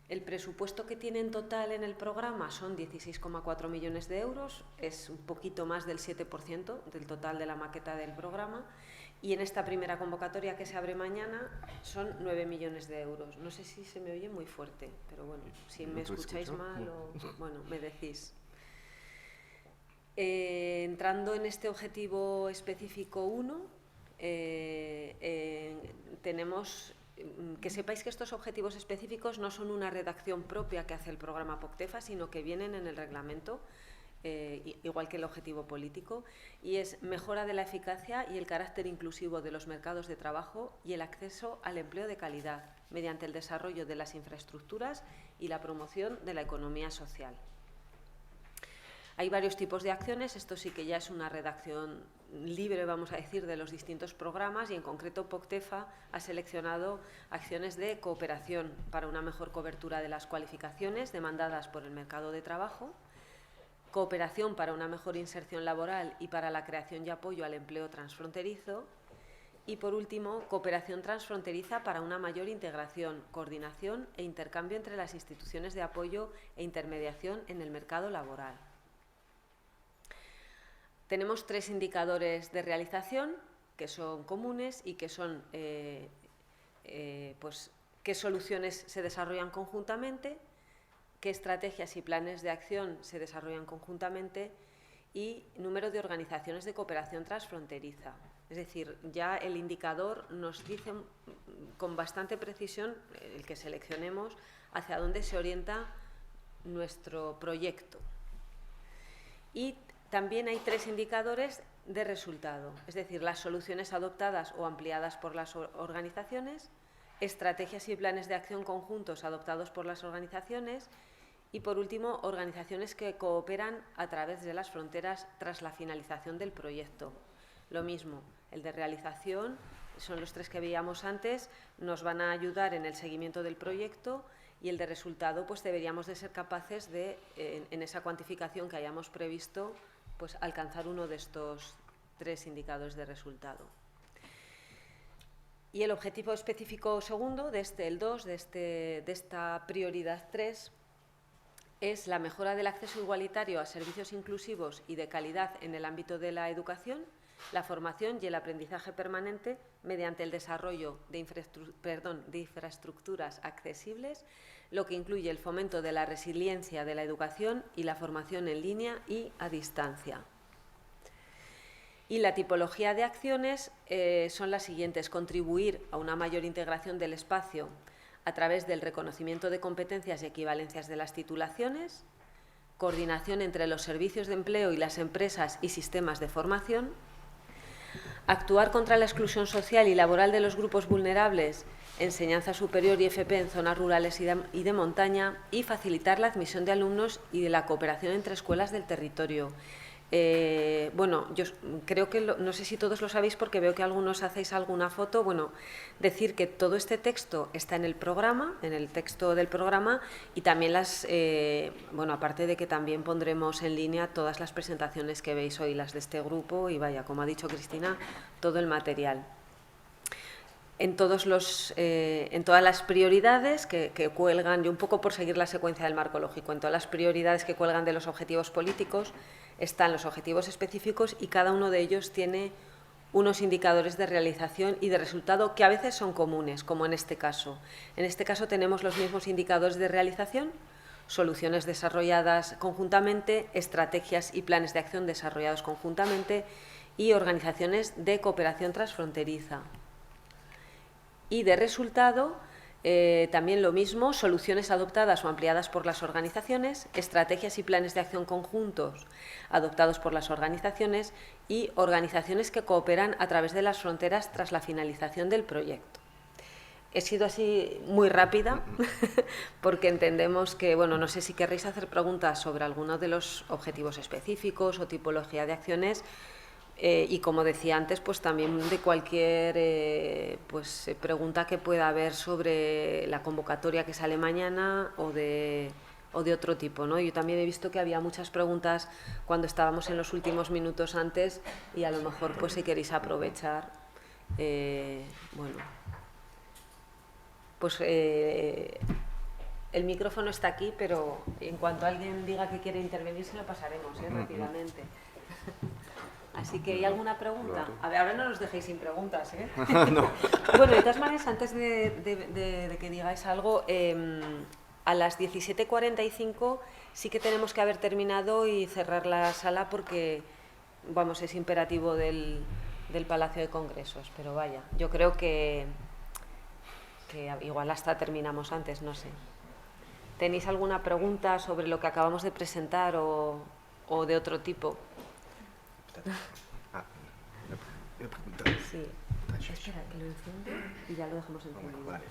El presupuesto que tiene en total en el programa son 16,4 millones de euros, es un poquito más del 7% del total de la maqueta del programa, y en esta primera convocatoria que se abre mañana son 9 millones de euros. No sé si se me oye muy fuerte, pero bueno, si me escucháis mal o bueno, me decís. Entrando en este objetivo específico 1, tenemos que sepáis que estos objetivos específicos no son una redacción propia que hace el programa POCTEFA, sino que vienen en el reglamento, igual que el objetivo político, y es mejora de la eficacia y el carácter inclusivo de los mercados de trabajo y el acceso al empleo de calidad mediante el desarrollo de las infraestructuras y la promoción de la economía social. Hay varios tipos de acciones, esto sí que ya es una redacción libre, vamos a decir, de los distintos programas, y en concreto POCTEFA ha seleccionado acciones de cooperación para una mejor cobertura de las cualificaciones demandadas por el mercado de trabajo, cooperación para una mejor inserción laboral y para la creación y apoyo al empleo transfronterizo, y por último, cooperación transfronteriza para una mayor integración, coordinación e intercambio entre las instituciones de apoyo e intermediación en el mercado laboral. Tenemos 3 indicadores de realización que son comunes y que son pues, qué soluciones se desarrollan conjuntamente, qué estrategias y planes de acción se desarrollan conjuntamente y número de organizaciones de cooperación transfronteriza. Es decir, ya el indicador nos dice con bastante precisión, el que seleccionemos, hacia dónde se orienta nuestro proyecto. Y también hay 3 indicadores de resultado, es decir, las soluciones adoptadas o ampliadas por las organizaciones, estrategias y planes de acción conjuntos adoptados por las organizaciones y, por último, organizaciones que cooperan a través de las fronteras tras la finalización del proyecto. Lo mismo, el de realización, son los 3 que veíamos antes, nos van a ayudar en el seguimiento del proyecto, y el de resultado, pues deberíamos de ser capaces de, en esa cuantificación que hayamos previsto, pues alcanzar uno de estos 3 indicadores de resultado. Y el objetivo específico segundo, el 2, de esta prioridad 3, es la mejora del acceso igualitario a servicios inclusivos y de calidad en el ámbito de la educación, la formación y el aprendizaje permanente mediante el desarrollo de infraestructuras accesibles, lo que incluye el fomento de la resiliencia de la educación y la formación en línea y a distancia. Y la tipología de acciones son las siguientes: contribuir a una mayor integración del espacio a través del reconocimiento de competencias y equivalencias de las titulaciones, coordinación entre los servicios de empleo y las empresas y sistemas de formación, actuar contra la exclusión social y laboral de los grupos vulnerables, enseñanza superior y FP en zonas rurales y de montaña, y facilitar la admisión de alumnos y de la cooperación entre escuelas del territorio. Bueno, yo creo que, no sé si todos lo sabéis porque veo que algunos hacéis alguna foto. Bueno, decir que todo este texto está en el programa, en el texto del programa, y también bueno, aparte de que también pondremos en línea todas las presentaciones que veis hoy, las de este grupo, y vaya, como ha dicho Cristina, todo el material. En todas las prioridades que cuelgan, y un poco por seguir la secuencia del marco lógico, en todas las prioridades que cuelgan de los objetivos políticos están los objetivos específicos, y cada uno de ellos tiene unos indicadores de realización y de resultado que a veces son comunes, como en este caso. En este caso tenemos los mismos indicadores de realización, soluciones desarrolladas conjuntamente, estrategias y planes de acción desarrollados conjuntamente y organizaciones de cooperación transfronteriza. Y de resultado, también lo mismo, soluciones adoptadas o ampliadas por las organizaciones, estrategias y planes de acción conjuntos adoptados por las organizaciones y organizaciones que cooperan a través de las fronteras tras la finalización del proyecto. He sido así muy rápida porque entendemos que, bueno, no sé si querréis hacer preguntas sobre alguno de los objetivos específicos o tipología de acciones. Y como decía antes, pues también de cualquier pregunta que pueda haber sobre la convocatoria que sale mañana o de otro tipo, ¿no? Yo también he visto que había muchas preguntas cuando estábamos en los últimos minutos antes, y a lo mejor, pues si queréis aprovechar, bueno, pues el micrófono está aquí, pero en cuanto alguien diga que quiere intervenir, se lo pasaremos rápidamente. Así que, ¿hay alguna pregunta? Claro. A ver, ahora no nos dejéis sin preguntas, ¿eh? No. Bueno, de todas maneras, antes de que digáis algo, a las 17:45 sí que tenemos que haber terminado y cerrar la sala porque, vamos, es imperativo del Palacio de Congresos. Pero vaya, yo creo que igual hasta terminamos antes, no sé. ¿Tenéis alguna pregunta sobre lo que acabamos de presentar o de otro tipo? Sí. Espera, que lo enciendo y ya lo dejamos encendido. Vale.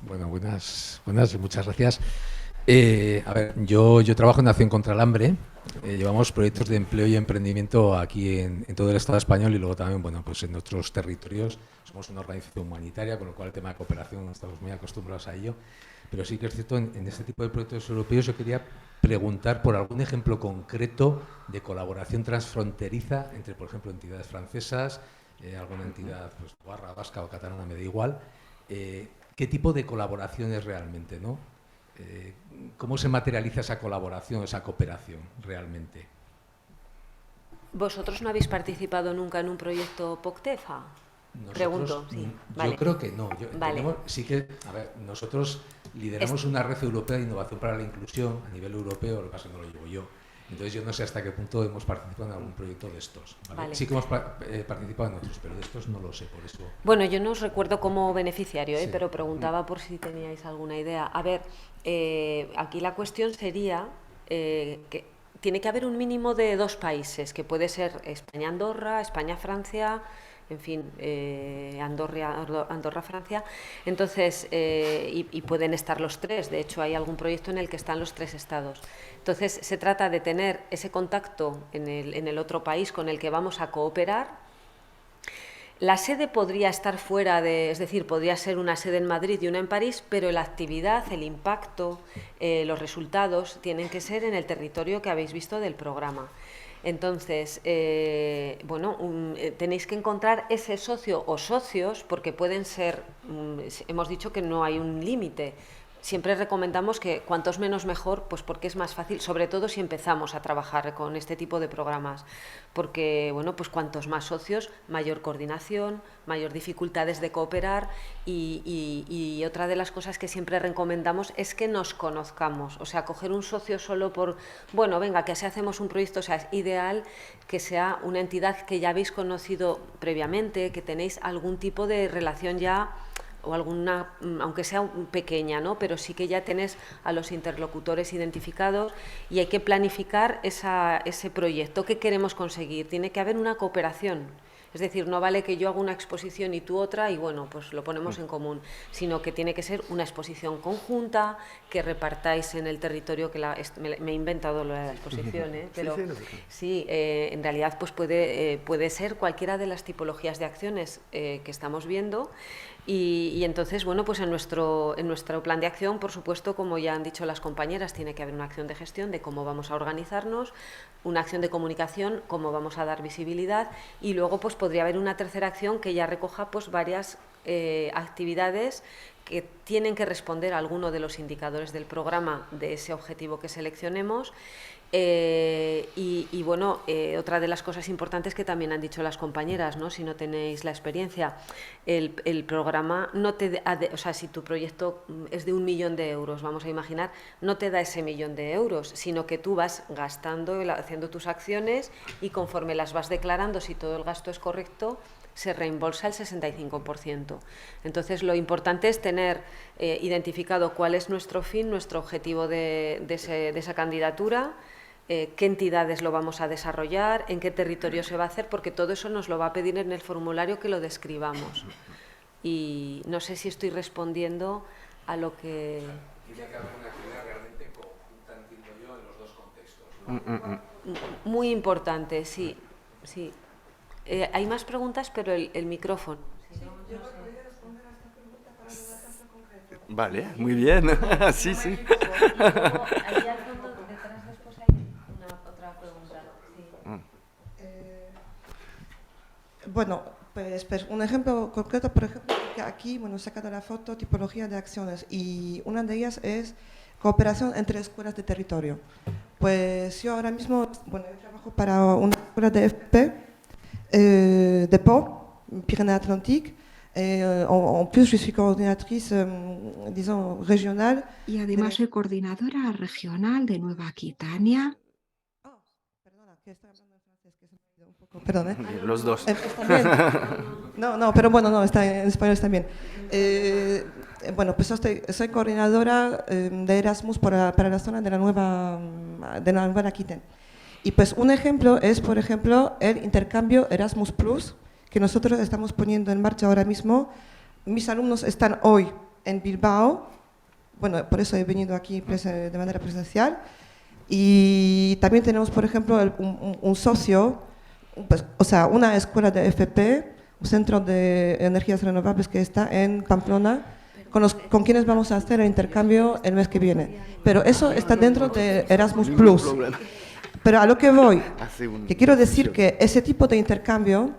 Bueno, buenas y muchas gracias. A ver, yo trabajo en Acción contra el Hambre. Llevamos proyectos de empleo y emprendimiento aquí en todo el Estado español y luego también, bueno, pues en otros territorios. Somos una organización humanitaria, con lo cual el tema de cooperación estamos muy acostumbrados a ello. Pero sí que es cierto, en este tipo de proyectos europeos yo quería preguntar por algún ejemplo concreto de colaboración transfronteriza entre, por ejemplo, entidades francesas, alguna entidad pues, navarra, vasca o catalana, me da igual. ¿Qué tipo de colaboraciones realmente, no? ¿Cómo se materializa esa colaboración, esa cooperación realmente? ¿Vosotros no habéis participado nunca en un proyecto POCTEFA? Pregunto, sí. Vale. Yo creo que no. Vale. Sí que, a ver, nosotros lideramos una red europea de innovación para la inclusión a nivel europeo, lo que pasa es que no lo llevo yo. Entonces yo no sé hasta qué punto hemos participado en algún proyecto de estos. ¿Vale? Vale. Sí que hemos participado en otros, pero de estos no lo sé, por eso. Bueno, yo no os recuerdo como beneficiario, Sí. pero preguntaba por si teníais alguna idea. A ver, aquí la cuestión sería que tiene que haber un mínimo de 2 países, que puede ser España-Andorra, España-Francia, en fin, Andorra-Francia. Entonces, y pueden estar los 3. De hecho, hay algún proyecto en el que están los 3 estados. Entonces, se trata de tener ese contacto en el otro país con el que vamos a cooperar. La sede podría estar fuera es decir, podría ser una sede en Madrid y una en París, pero la actividad, el impacto, los resultados tienen que ser en el territorio que habéis visto del programa. Entonces, bueno, tenéis que encontrar ese socio o socios, porque pueden ser, hemos dicho que no hay un límite. Siempre recomendamos que cuantos menos mejor, pues porque es más fácil, sobre todo si empezamos a trabajar con este tipo de programas, porque bueno, pues cuantos más socios, mayor coordinación, mayor dificultades de cooperar y otra de las cosas que siempre recomendamos es que nos conozcamos, o sea, coger un socio solo por, bueno, venga, que así hacemos un proyecto, o sea, es ideal que sea una entidad que ya habéis conocido previamente, que tenéis algún tipo de relación ya o alguna, aunque sea pequeña, ¿no? Pero sí que ya tenés a los interlocutores identificados y hay que planificar ese proyecto. ¿Qué queremos conseguir? Tiene que haber una cooperación. Es decir, no vale que yo haga una exposición y tú otra y bueno, pues lo ponemos en común, sino que tiene que ser una exposición conjunta, que repartáis en el territorio, que me he inventado lo de la exposición, pero sí, en realidad pues puede ser cualquiera de las tipologías de acciones que estamos viendo. Y entonces, bueno, pues en nuestro plan de acción, por supuesto, como ya han dicho las compañeras, tiene que haber una acción de gestión de cómo vamos a organizarnos, una acción de comunicación, cómo vamos a dar visibilidad y luego pues podría haber una tercera acción que ya recoja pues varias actividades que tienen que responder a alguno de los indicadores del programa de ese objetivo que seleccionemos. Y bueno, otra de las cosas importantes que también han dicho las compañeras, ¿no? Si no tenéis la experiencia, el programa no te o sea, si tu proyecto es de 1 millón de euros, vamos a imaginar, no te da ese 1 millón de euros, sino que tú vas gastando, haciendo tus acciones y conforme las vas declarando, si todo el gasto es correcto, se reembolsa el 65%. Entonces, lo importante es tener identificado cuál es nuestro fin, nuestro objetivo de esa candidatura, qué entidades lo vamos a desarrollar, en qué territorio se va a hacer, porque todo eso nos lo va a pedir en el formulario que lo describamos. Y no sé si estoy respondiendo a lo que... Tiene que haber una actividad realmente conjunta, entiendo yo, en los dos contextos, ¿no? Muy importante, sí, sí. Hay más preguntas, pero el micrófono. Vale, muy bien. Sí, sí. Ahí al fondo, detrás, después hay otra pregunta. Sí. Bueno, pues un ejemplo concreto, por ejemplo, que aquí, bueno, saca de la foto tipología de acciones y una de ellas es cooperación entre escuelas de territorio. Pues yo ahora mismo, bueno, yo trabajo para una escuela de FP de Pau, Pyrénées-Atlantiques. En plus, je suis coordinatrice, disons, régionale. Y además soy coordinadora regional de Nueva Aquitania. Perdona, que estoy hablando en francés, que se me ha ido un poco. Perdón, ¿eh? Los dos. Está bien. No, pero bueno, no, está en español está bien. Bueno, pues soy coordinadora de Erasmus para la zona de la Nueva Aquitania. Y pues un ejemplo es, por ejemplo, el intercambio Erasmus Plus, que nosotros estamos poniendo en marcha ahora mismo. Mis alumnos están hoy en Bilbao, bueno, por eso he venido aquí de manera presencial. Y también tenemos, por ejemplo, un socio, pues, o sea, una escuela de FP, un centro de energías renovables que está en Pamplona, con quienes vamos a hacer el intercambio el mes que viene. Pero eso está dentro de Erasmus Plus. Pero a lo que voy, que quiero decir que ese tipo de intercambio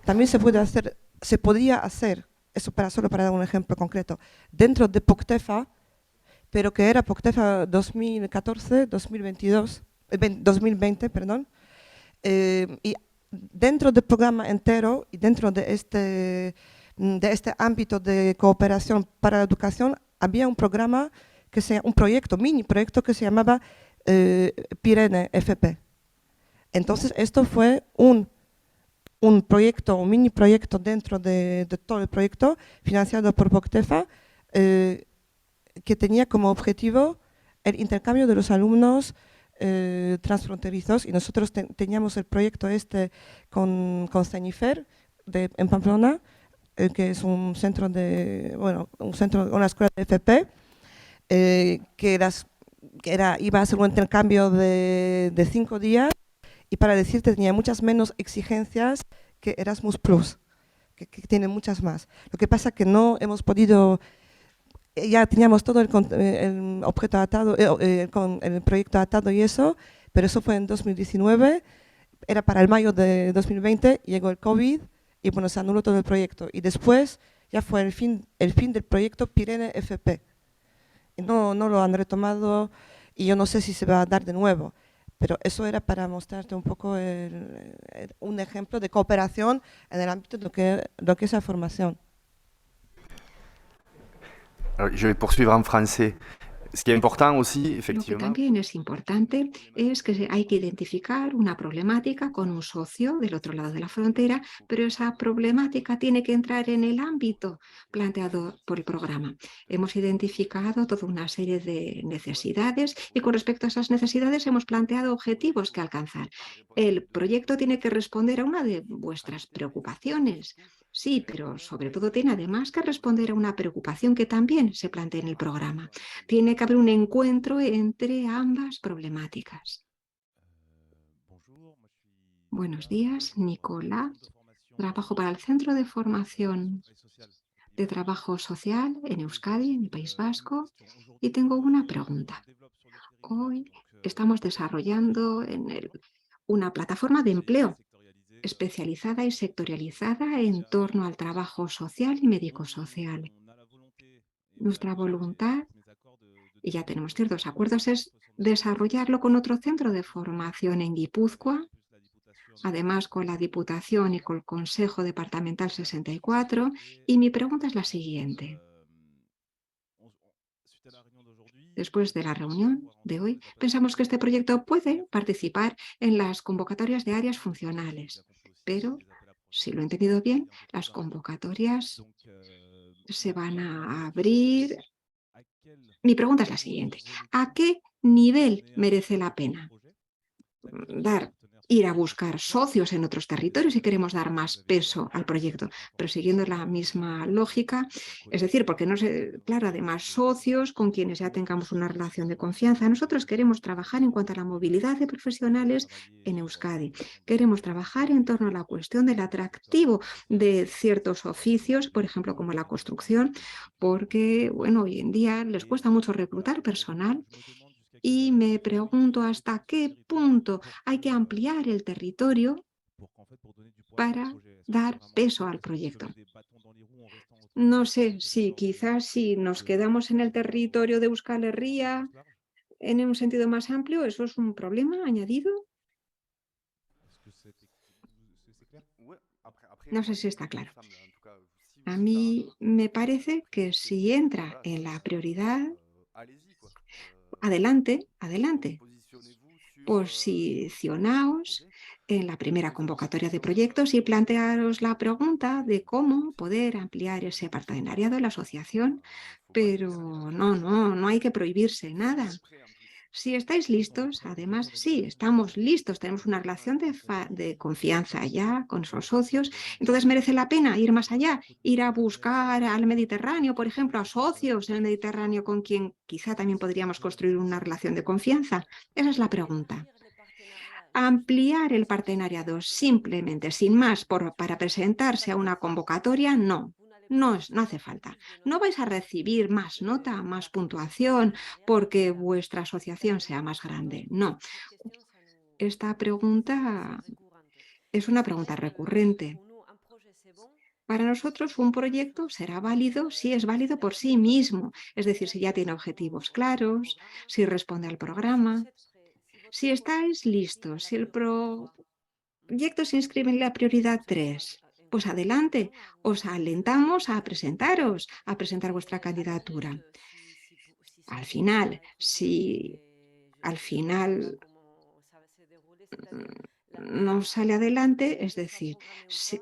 también se podía hacer, eso solo para dar un ejemplo concreto, dentro de POCTEFA, pero que era POCTEFA 2020, perdón, y dentro del programa entero y dentro de este ámbito de cooperación para la educación había un programa, mini proyecto que se llamaba Pirene FP. Entonces esto fue un proyecto, un mini proyecto dentro de todo el proyecto financiado por POCTEFA, que tenía como objetivo el intercambio de los alumnos transfronterizos, y nosotros teníamos el proyecto con CENIFER en Pamplona, que es una escuela de FP, iba a ser un intercambio de 5 días, y para decirte tenía muchas menos exigencias que Erasmus Plus, que tiene muchas más. Lo que pasa es que no hemos podido. Ya teníamos todo el objeto atado, con el proyecto atado y eso, pero eso fue en 2019, era para el mayo de 2020, llegó el COVID y bueno, se anuló todo el proyecto. Y después ya fue el fin del proyecto Pirene FP. Y no lo han retomado y yo no sé si se va a dar de nuevo, pero eso era para mostrarte un poco un ejemplo de cooperación en el ámbito de lo que es la formación. Alors, je vais poursuivre en français. Ce qui est important aussi, Lo que effectivement. también es importante es que hay que identificar una problemática con un socio del otro lado de la frontera, pero esa problemática tiene que entrar en el ámbito planteado por el programa. Hemos identificado toda una serie de necesidades y con respecto a esas necesidades hemos planteado objetivos que alcanzar. El proyecto tiene que responder a una de vuestras preocupaciones. Sí, pero sobre todo tiene además que responder a una preocupación que también se plantea en el programa. Tiene que haber un encuentro entre ambas problemáticas. Buenos días, Nicolás. Trabajo para el Centro de Formación de Trabajo Social en Euskadi, en el País Vasco, y tengo una pregunta. Hoy estamos desarrollando una plataforma de empleo especializada y sectorializada en torno al trabajo social y médico-social. Nuestra voluntad, y ya tenemos ciertos acuerdos, es desarrollarlo con otro centro de formación en Guipúzcoa, además con la Diputación y con el Consejo Departamental 64, y mi pregunta es la siguiente. Después de la reunión de hoy, pensamos que este proyecto puede participar en las convocatorias de áreas funcionales, pero, si lo he entendido bien, las convocatorias se van a abrir. Mi pregunta es la siguiente. ¿A qué nivel merece la pena ir a buscar socios en otros territorios si queremos dar más peso al proyecto, pero siguiendo la misma lógica? Es decir, porque no se, claro, además socios con quienes ya tengamos una relación de confianza. Nosotros queremos trabajar en cuanto a la movilidad de profesionales en Euskadi. Queremos trabajar en torno a la cuestión del atractivo de ciertos oficios, por ejemplo, como la construcción, porque, bueno, hoy en día les cuesta mucho reclutar personal. Y me pregunto hasta qué punto hay que ampliar el territorio para dar peso al proyecto. No sé si quizás si nos quedamos en el territorio de Euskal Herria en un sentido más amplio, ¿eso es un problema añadido? No sé si está claro. A mí me parece que si entra en la prioridad, adelante, adelante. Posicionaos en la primera convocatoria de proyectos y plantearos la pregunta de cómo poder ampliar ese partenariado de la asociación, pero no hay que prohibirse nada. Si estáis listos, además, sí, estamos listos, tenemos una relación de confianza ya con esos socios, entonces merece la pena ir más allá, ir a buscar al Mediterráneo, por ejemplo, a socios en el Mediterráneo con quien quizá también podríamos construir una relación de confianza. Esa es la pregunta. Ampliar el partenariado simplemente, sin más, para presentarse a una convocatoria, no hace falta. No vais a recibir más nota, más puntuación, porque vuestra asociación sea más grande. No. Esta pregunta es una pregunta recurrente. Para nosotros, un proyecto será válido si es válido por sí mismo, es decir, si ya tiene objetivos claros, si responde al programa. Si estáis listos, si el proyecto se inscribe en la prioridad 3, pues adelante, os alentamos a presentaros, a presentar vuestra candidatura. Al final, si al final no sale adelante, es decir,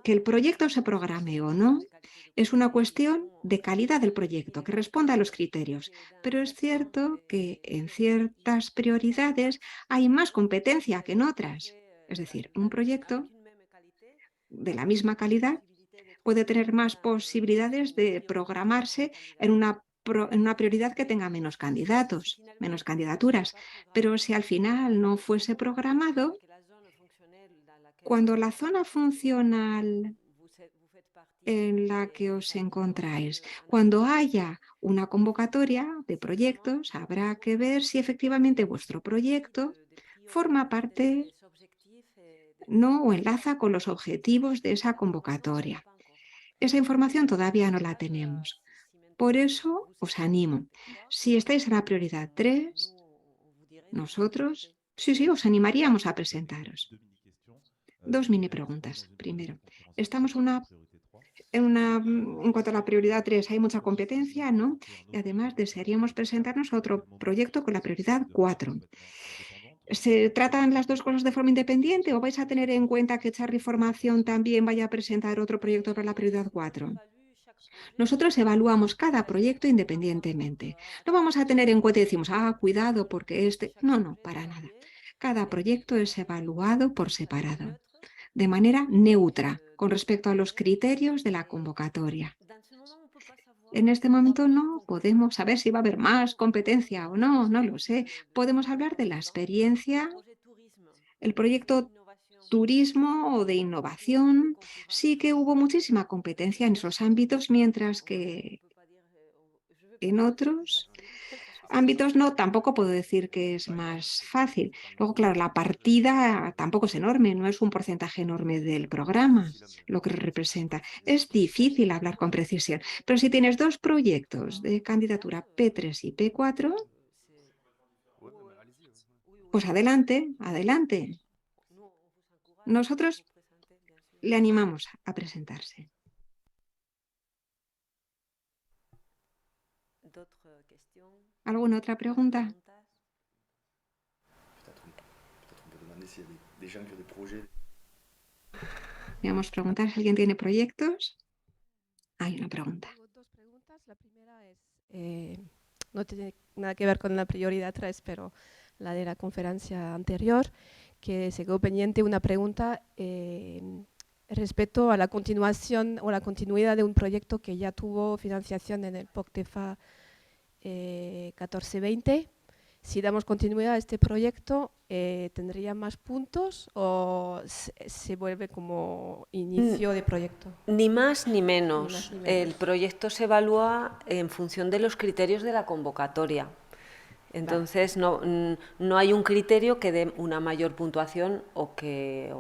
que el proyecto se programe o no, es una cuestión de calidad del proyecto, que responda a los criterios. Pero es cierto que en ciertas prioridades hay más competencia que en otras. Es decir, un proyecto de la misma calidad puede tener más posibilidades de programarse en una prioridad que tenga menos candidatos, menos candidaturas. Pero si al final no fuese programado, cuando la zona funcional en la que os encontráis, cuando haya una convocatoria de proyectos, habrá que ver si efectivamente vuestro proyecto forma parte, no, o enlaza con los objetivos de esa convocatoria. Esa información todavía no la tenemos. Por eso os animo. Si estáis en la prioridad 3, nosotros, sí, os animaríamos a presentaros. Dos mini preguntas. Primero, estamos en cuanto a la prioridad 3, hay mucha competencia, ¿no? Y además desearíamos presentarnos a otro proyecto con la prioridad 4. ¿Se tratan las dos cosas de forma independiente o vais a tener en cuenta que Charly Formación también vaya a presentar otro proyecto para la prioridad 4? Nosotros evaluamos cada proyecto independientemente. No vamos a tener en cuenta y decimos, cuidado porque este... No, para nada. Cada proyecto es evaluado por separado, de manera neutra, con respecto a los criterios de la convocatoria. En este momento no podemos saber si va a haber más competencia o no lo sé. Podemos hablar de la experiencia, el proyecto turismo o de innovación. Sí que hubo muchísima competencia en esos ámbitos, mientras que en otros ámbitos tampoco puedo decir que es más fácil. Luego, claro, la partida tampoco es enorme, no es un porcentaje enorme del programa lo que representa. Es difícil hablar con precisión, pero si tienes dos proyectos de candidatura P3 y P4, pues adelante. Nosotros le animamos a presentarse. ¿Alguna otra pregunta? Vamos a preguntar si alguien tiene proyectos. Hay una pregunta. Tengo dos preguntas. La primera es, no tiene nada que ver con la prioridad 3, pero la de la conferencia anterior, que se quedó pendiente una pregunta respecto a la continuación o la continuidad de un proyecto que ya tuvo financiación en el POCTEFA 14-20. Si damos continuidad a este proyecto, ¿tendría más puntos o se vuelve como inicio de proyecto? Ni más ni menos. El proyecto se evalúa en función de los criterios de la convocatoria. Entonces no hay un criterio que dé una mayor puntuación o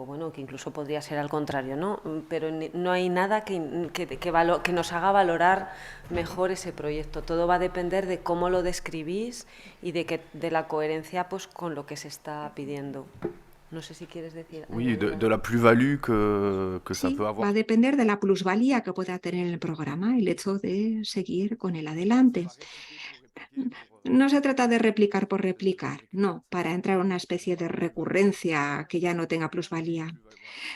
bueno, que incluso podría ser al contrario, ¿no? Pero no hay nada que nos haga valorar mejor ese proyecto. Todo va a depender de cómo lo describís y de la coherencia pues con lo que se está pidiendo. No sé si quieres decir. Oui, de la plus-value que ça Sí, peut va avoir. a depender de la plusvalía que pueda tener el programa, el hecho de seguir con él adelante. No se trata de replicar por replicar, no, para entrar en una especie de recurrencia que ya no tenga plusvalía.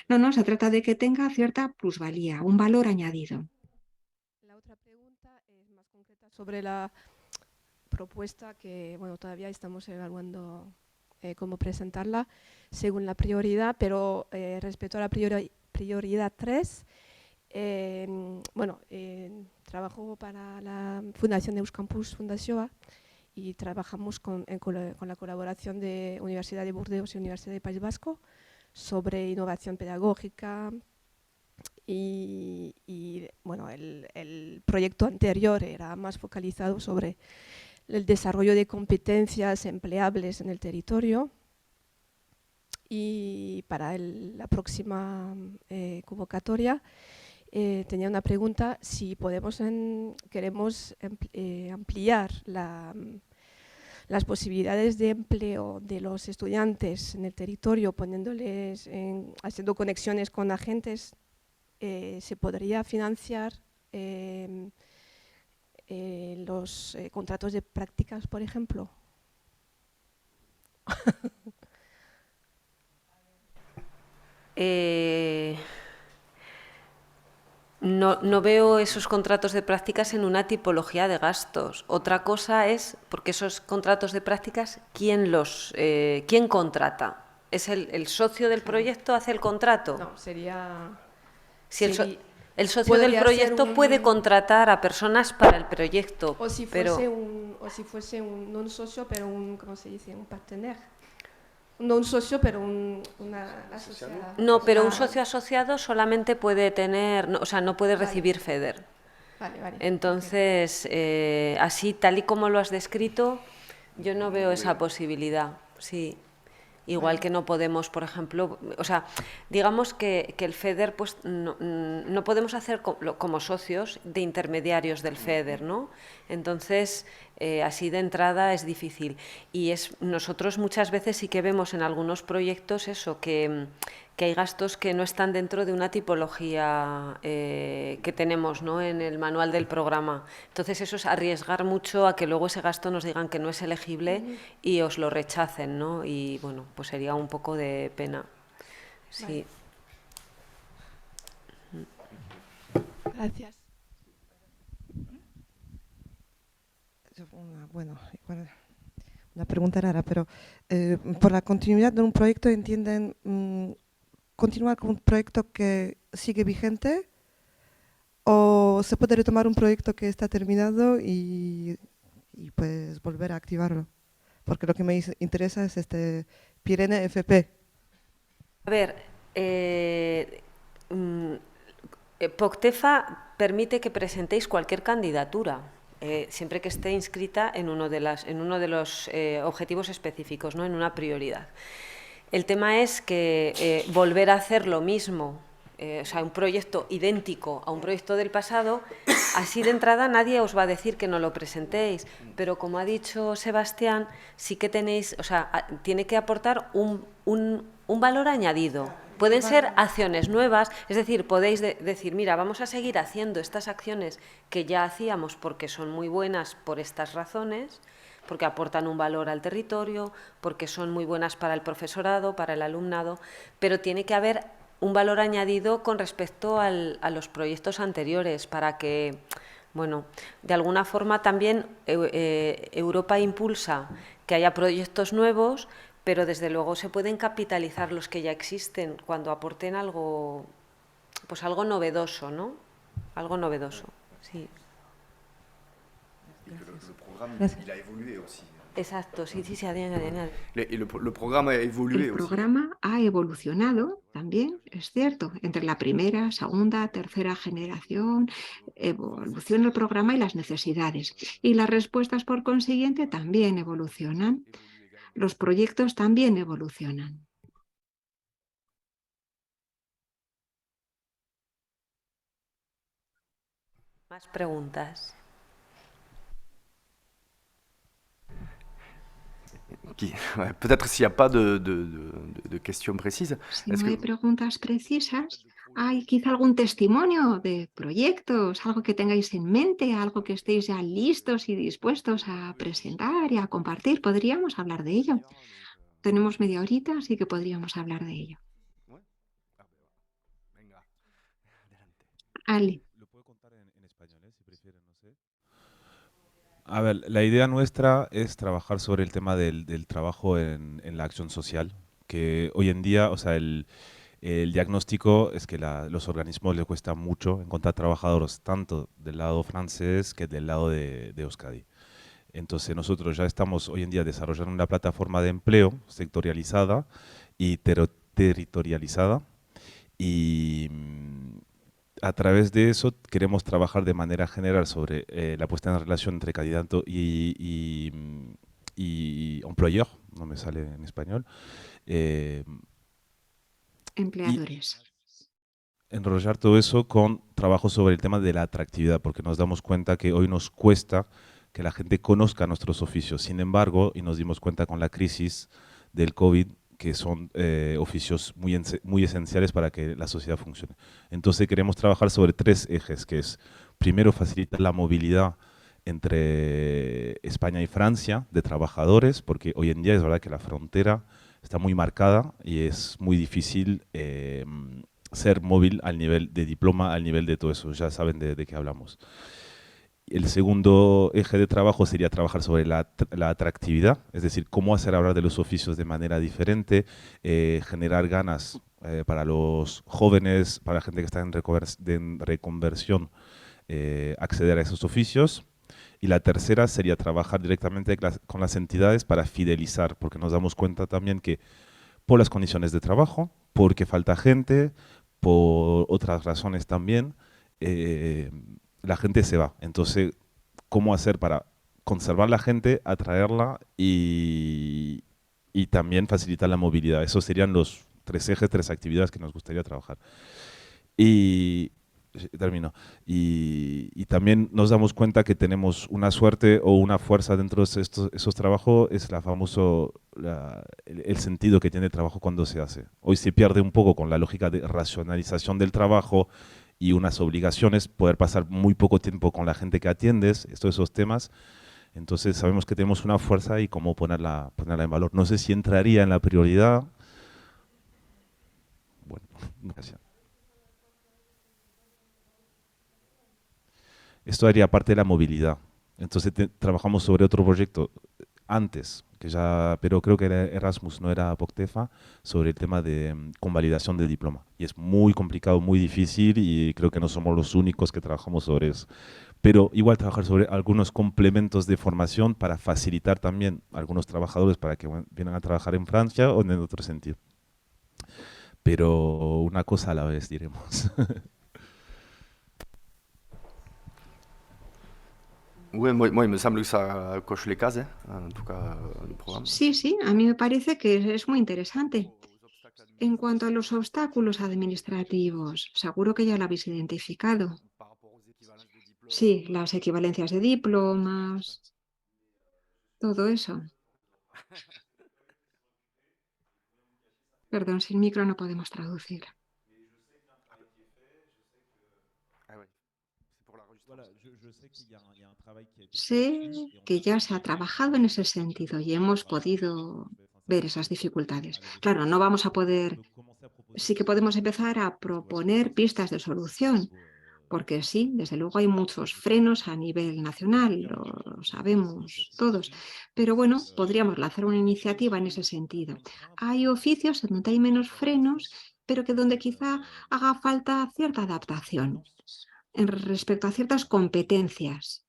No, se trata de que tenga cierta plusvalía, un valor añadido. La otra pregunta es más concreta sobre la propuesta que, bueno, todavía estamos evaluando cómo presentarla según la prioridad, pero respecto a la prioridad 3, bueno, trabajo para la Fundación Euskampus Fundazioa y trabajamos con la colaboración de Universidad de Burdeos y Universidad del País Vasco sobre innovación pedagógica y bueno, el proyecto anterior era más focalizado sobre el desarrollo de competencias empleables en el territorio. Y para la próxima convocatoria tenía una pregunta si queremos ampliar las posibilidades de empleo de los estudiantes en el territorio, haciendo conexiones con agentes. Se podría financiar los contratos de prácticas, por ejemplo. No veo esos contratos de prácticas en una tipología de gastos. Otra cosa es, porque esos contratos de prácticas, ¿quién contrata? ¿Es el socio del proyecto hace el contrato? No, sería... Si el socio del proyecto puede contratar a personas para el proyecto. O si fuese un socio, pero ¿cómo se dice? Un partenaire. No un socio, pero una asociada. No, pero un socio asociado solamente puede tener, o sea, no puede recibir FEDER. Vale. Entonces, así, tal y como lo has descrito, yo no veo esa posibilidad, sí. Igual que no podemos, por ejemplo, o sea, digamos que el FEDER, pues no podemos hacer como socios de intermediarios del FEDER, ¿no? Entonces, así de entrada es difícil. Y nosotros muchas veces sí que vemos en algunos proyectos eso, que hay gastos que no están dentro de una tipología que tenemos, ¿no?, en el manual del programa. Entonces eso es arriesgar mucho a que luego ese gasto nos digan que no es elegible y os lo rechacen, ¿no? Y bueno, pues sería un poco de pena. Sí. Gracias. Una pregunta rara, pero por la continuidad de un proyecto entienden continuar con un proyecto que sigue vigente o se puede retomar un proyecto que está terminado y pues volver a activarlo, porque lo que me interesa es Pirene FP. A ver, POCTEFA permite que presentéis cualquier candidatura, siempre que esté inscrita en uno de los objetivos específicos, ¿no?, en una prioridad. El tema es que volver a hacer lo mismo, o sea, un proyecto idéntico a un proyecto del pasado, así de entrada nadie os va a decir que no lo presentéis, pero como ha dicho Sebastián, sí que tenéis, o sea, tiene que aportar un valor añadido. Pueden ser acciones nuevas, es decir, podéis decir, mira, vamos a seguir haciendo estas acciones que ya hacíamos porque son muy buenas por estas razones, porque aportan un valor al territorio, porque son muy buenas para el profesorado, para el alumnado, pero tiene que haber un valor añadido con respecto a los proyectos anteriores para que, bueno, de alguna forma también Europa impulsa que haya proyectos nuevos, pero desde luego se pueden capitalizar los que ya existen cuando aporten algo, pues algo novedoso, ¿no? Algo novedoso, sí. Exacto, sí, sí, sí, adelante, adelante. Le programa a évolué El aussi. programa ha evolucionado también, es cierto, entre la primera, segunda, tercera generación, evoluciona el programa y las necesidades. Y las respuestas, por consiguiente, también evolucionan. Los proyectos también evolucionan. Más preguntas. Ouais, peut-être s'il n'y a pas de questions précises. Si Est-ce no que hay preguntas precisas, ¿hay quizá algún testimonio de proyectos, algo que tengáis en mente, algo que estéis ya listos y dispuestos a presentar y a compartir? Podríamos hablar de ello. Tenemos media horita, así que podríamos hablar de ello. Ouais. Ah, ben, venga, adelante. Ale. Lo puedo contar en español, si prefieren, no sé. A ver, la idea nuestra es trabajar sobre el tema del trabajo en la acción social, que hoy en día, o sea, el diagnóstico es que los organismos les cuesta mucho encontrar trabajadores tanto del lado francés que del lado de Euskadi. Entonces nosotros ya estamos hoy en día desarrollando una plataforma de empleo sectorializada y territorializada y a través de eso queremos trabajar de manera general sobre la puesta en relación entre candidato y employeur, no me sale en español, y Empleadores. enrollar todo eso con trabajo sobre el tema de la atractividad, porque nos damos cuenta que hoy nos cuesta que la gente conozca nuestros oficios. Sin embargo, y nos dimos cuenta con la crisis del COVID, que son oficios muy esenciales para que la sociedad funcione. Entonces queremos trabajar sobre 3 ejes, que es, primero, facilitar la movilidad entre España y Francia de trabajadores, porque hoy en día es verdad que la frontera está muy marcada y es muy difícil ser móvil al nivel de diploma, al nivel de todo eso. Ya saben de qué hablamos. El segundo eje de trabajo sería trabajar sobre la atractividad, es decir, cómo hacer hablar de los oficios de manera diferente, generar ganas para los jóvenes, para la gente que está en reconversión, acceder a esos oficios. Y la tercera sería trabajar directamente con las entidades para fidelizar, porque nos damos cuenta también que por las condiciones de trabajo, porque falta gente, por otras razones también, la gente se va. Entonces, ¿cómo hacer para conservar la gente, atraerla y también facilitar la movilidad? Esos serían los 3 ejes, 3 actividades que nos gustaría trabajar. Y termino. Y también nos damos cuenta que tenemos una suerte o una fuerza dentro de esos trabajos, es el sentido que tiene el trabajo cuando se hace. Hoy se pierde un poco con la lógica de racionalización del trabajo y unas obligaciones, poder pasar muy poco tiempo con la gente que atiendes, esos temas. Entonces sabemos que tenemos una fuerza y cómo ponerla en valor. No sé si entraría en la prioridad. Bueno, gracias. Esto haría parte de la movilidad. Entonces trabajamos sobre otro proyecto antes, pero creo que era Erasmus, no era Poctefa, sobre el tema de convalidación del diploma. Y es muy complicado, muy difícil y creo que no somos los únicos que trabajamos sobre eso. Pero igual trabajar sobre algunos complementos de formación para facilitar también a algunos trabajadores para que vengan a trabajar en Francia o en otro sentido. Pero una cosa a la vez, diremos. Oui, moi, il me semble que ça coche les cases, hein, en tout cas, le programme. Sí, sí, a mí me parece que es muy interesante. En cuanto a los obstáculos administrativos, seguro que ya lo habéis identificado. Sí, las equivalencias de diplomas, todo eso. Perdón, sin micro no podemos traducir. Sé que ya se ha trabajado en ese sentido y hemos podido ver esas dificultades. Claro, no vamos a poder, sí que podemos empezar a proponer pistas de solución, porque sí, desde luego hay muchos frenos a nivel nacional, lo sabemos todos, pero bueno, podríamos lanzar una iniciativa en ese sentido. Hay oficios en donde hay menos frenos, pero que donde quizá haga falta cierta adaptación respecto a ciertas competencias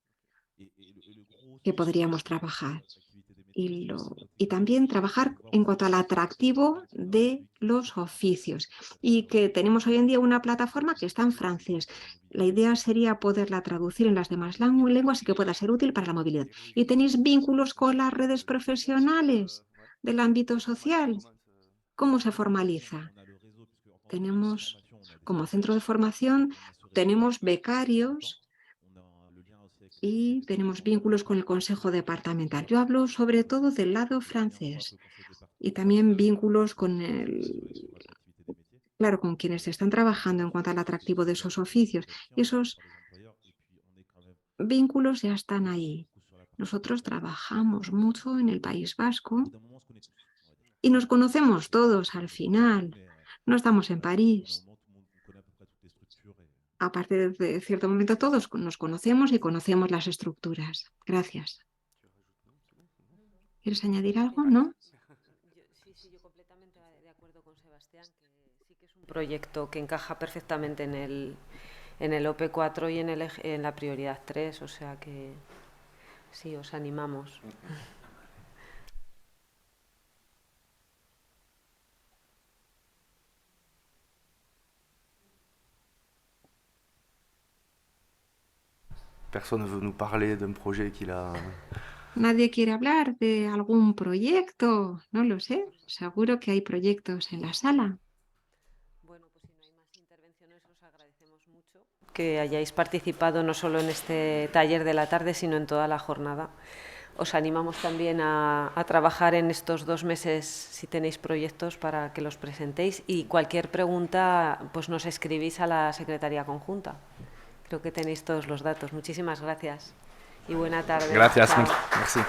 que podríamos trabajar. y también trabajar en cuanto al atractivo de los oficios. Y que tenemos hoy en día una plataforma que está en francés. La idea sería poderla traducir en las demás lenguas y que pueda ser útil para la movilidad. ¿Y tenéis vínculos con las redes profesionales del ámbito social? ¿Cómo se formaliza? Tenemos, como centro de formación, tenemos becarios y tenemos vínculos con el Consejo Departamental. Yo hablo sobre todo del lado francés y también vínculos con con quienes están trabajando en cuanto al atractivo de esos oficios. Y esos vínculos ya están ahí. Nosotros trabajamos mucho en el País Vasco y nos conocemos todos al final. No estamos en París. A partir de cierto momento todos nos conocemos y conocemos las estructuras. Gracias. ¿Quieres añadir algo? ¿No? Sí, yo completamente de acuerdo con Sebastián, que sí que es un proyecto que encaja perfectamente en el OP4 y en la prioridad 3, o sea que sí, os animamos. Personne ne veut nous parler d'un projet qu'il a... ¿Nadie quiere hablar de algún proyecto? No lo sé. Seguro que hay proyectos en la sala. Bueno, pues si no hay más intervenciones, os agradecemos mucho que hayáis participado no solo en este taller de la tarde, sino en toda la jornada. Os animamos también a trabajar en estos 2 meses si tenéis proyectos para que los presentéis y cualquier pregunta pues nos escribís a la Secretaría Conjunta. Creo que tenéis todos los datos. Muchísimas gracias y buena tarde. Gracias, Chao. merci.